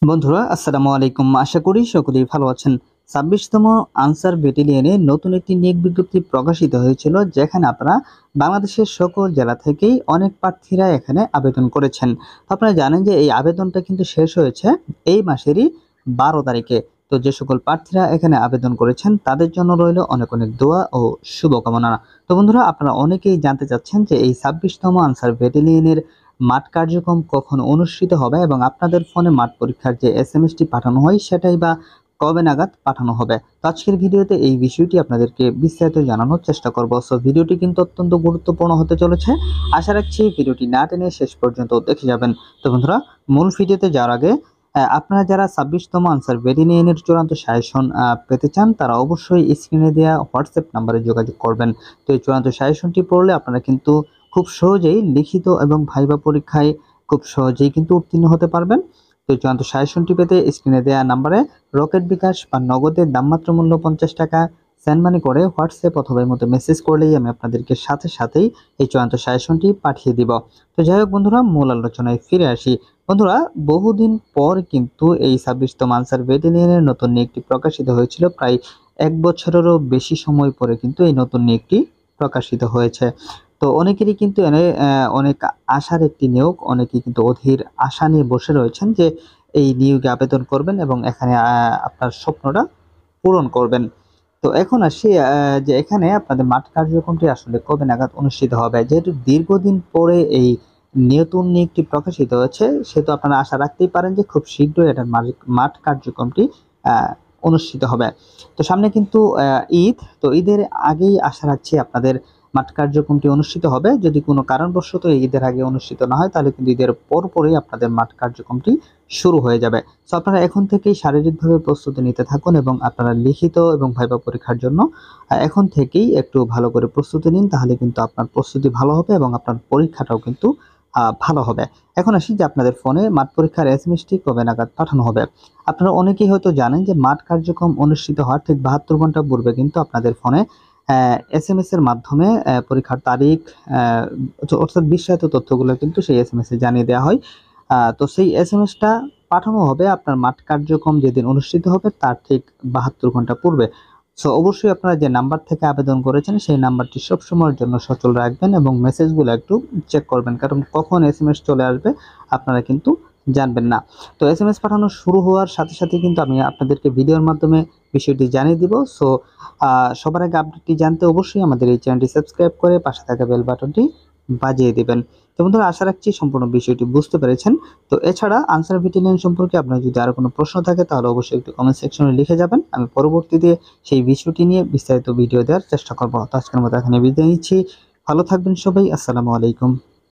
বন্ধুরা আসসালামু আলাইকুম। আশা করি সকলেই ভালো আছেন। ২৬তম আনসার ব্যাটালিয়নে নতুন একটি নিয়োগ বিজ্ঞপ্তি প্রকাশিত হয়েছিল, যেখানে আপনারা বাংলাদেশের সকল জেলা থেকেই অনেক প্রার্থীরা এখানে আবেদন করেছেন। আপনারা জানেন যে এই আবেদনটা কিন্তু শেষ হয়েছে এই মাসেরই ১২ তারিখে। তো যে সকল প্রার্থীরা এখানে আবেদন করেছেন তাদের জন্য রইল অনেক অনেক দোয়া ও শুভকামনা। তো বন্ধুরা, আপনারা অনেকেই জানতে চাচ্ছেন যে এই ২৬তম আনসার ব্যাটালিয়নের মাঠ কার্যক্রম কখন অনুষ্ঠিত হবে এবং আপনাদের ফোনে মাঠ পরীক্ষার যে এসএমএসটি পাঠানো হয় সেটাই বা কবে নাগাদ পাঠানো হবে। তো আজকের ভিডিওতে এই বিষয়টি আপনাদেরকে বিস্তারিত জানানোর চেষ্টা করব। সো ভিডিওটি কিন্তু অত্যন্ত গুরুত্বপূর্ণ হতে চলেছে। আশা রাখছি ভিডিওটি না টেনে শেষ পর্যন্ত দেখে যাবেন। তো বন্ধুরা, মূল ভিডিওতে যাওয়ার আগে আপনারা যারা ২৬তম আনসার ব্যাটালিয়নের চূড়ান্ত সাজেশন পেতে চান, তারা অবশ্যই স্ক্রিনে দেওয়া হোয়াটসঅ্যাপ নাম্বারে যোগাযোগ করবেন। তো এই চূড়ান্ত সাজেশনটি পড়লে আপনারা কিন্তু খুব সহজেই লিখিত এবং ভাইবা পরীক্ষায় খুব সহজেই কিন্তু উত্তীর্ণ হতে পারবেন। তো এই চূড়ান্ত সাজেশনটি পেতে স্ক্রিনে দেওয়া নাম্বারে রকেট বিকাশ বা নগদের দামমাত্র মূল্য ৫০ টাকা সেন্ড মানি করে হোয়াটসঅ্যাপ অথবা এর মধ্যে মেসেজ করলেই আমি আপনাদেরকে সাথে সাথেই এই চূড়ান্ত সাজেশনটি পাঠিয়ে দিব। তো যাই হোক বন্ধুরা, মূল আলোচনায় ফিরে আসি। বন্ধুরা, বহুদিন পর কিন্তু এই ২৬তম আনসার ব্যাটালিয়নের নতুন নিয়োগটি প্রকাশিত হয়েছিল। প্রায় ১ বছরেরও বেশি সময় পরে কিন্তু এই নতুন নিয়োগটি প্রকাশিত হয়েছে। তো অনেকেরই কিন্তু অনেক আশার একটি নিয়োগ। অনেকেই কিন্তু অধীর আশা নিয়ে বসে রয়েছেন যে এই নিয়োগে আবেদন করবেন এবং এখানে আপনার স্বপ্নটা পূরণ করবেন। তো এখন আসি যে এখানে আপনাদের মাঠ কার্যক্রমটি আসলে কবে নাগাদ অনুষ্ঠিত হবে? যেহেতু দীর্ঘদিন পরে এই নতুন নিয়োগটি প্রকাশিত হয়েছে, সেহেতু আপনারা আশা রাখতেই পারেন যে খুব শীঘ্রই এটার মাঠ কার্যক্রমটি আ অনুষ্ঠিত হবে। তো সামনে কিন্তু ঈদ। তো ঈদের আগেই আশা রাখছি আপনাদের মাঠ কার্যক্রমটি অনুষ্ঠিত হবে। যদি কোনো কারণবশত এই ঈদের আগে অনুষ্ঠিত না হয়, তাহলে কিন্তু ঈদের পরপরই আপনাদের মাঠ কার্যক্রমটি শুরু হয়ে যাবে। সো আপনারা এখন থেকেই শারীরিকভাবে প্রস্তুতি নিতে থাকুন এবং আপনারা লিখিত এবং ভাইবা পরীক্ষার জন্য এখন থেকেই একটু ভালো করে প্রস্তুতি নিন। তাহলে কিন্তু আপনার প্রস্তুতি ভালো হবে এবং আপনার পরীক্ষাটাও কিন্তু ভালো হবে। এখন আসি যে আপনাদের ফোনে মাঠ পরীক্ষার এসএমএসটি কবে নাগাদ পাঠানো হবে। আপনারা অনেকেই হয়তো জানেন যে মাঠ কার্যক্রম অনুষ্ঠিত হওয়ার ঠিক ৭২ ঘন্টা পূর্বে কিন্তু আপনাদের ফোনে এসএমএস এর মাধ্যমে পরীক্ষার তারিখ অর্থাৎ বিস্তারিত তথ্যগুলো কিন্তু সেই এসএমএস এ জানিয়ে দেওয়া হয়। তো সেই এসএমএসটা পাঠানো হবে আপনার মাঠ কার্যক্রম যেদিন অনুষ্ঠিত হবে তার ঠিক ৭২ ঘন্টা পূর্বে। সো অবশ্যই আপনারা যে নাম্বার থেকে আবেদন করেছেন সেই নাম্বারটি সবসময়ের জন্য সচল রাখবেন এবং মেসেজগুলো একটু চেক করবেন, কারণ কখন এসএমএস চলে আসবে আপনারা কিন্তু জানবেন না। তো এসএমএস পাঠানো শুরু হওয়ার সাথে সাথে কিন্তু আমি আপনাদেরকে ভিডিওর মাধ্যমে বিষয়টি জানিয়ে দিব। সো সবার আগে আপডেটটি জানতে অবশ্যই আমাদের এই চ্যানেলটি সাবস্ক্রাইব করে পাশে থাকা বেল বাটনটি বাজিয়ে দিবেন। তো বন্ধুরা, আশা রাখছি সম্পূর্ণ বিষয়টি বুঝতে পেরেছেন। তো এছাড়া আনসার ব্যাটালিয়ন সম্পর্কে আপনার যদি আরো কোনো প্রশ্ন থাকে তাহলে অবশ্যই একটু কমেন্ট সেকশনে লিখে যাবেন। আমি পরবর্তীতে সেই বিষয়টি নিয়ে বিস্তারিত ভিডিও দেওয়ার চেষ্টা করব। তো আজকের মতো এখানে বিদায় নিচ্ছি। ভালো থাকবেন সবাই। আসসালামু আলাইকুম।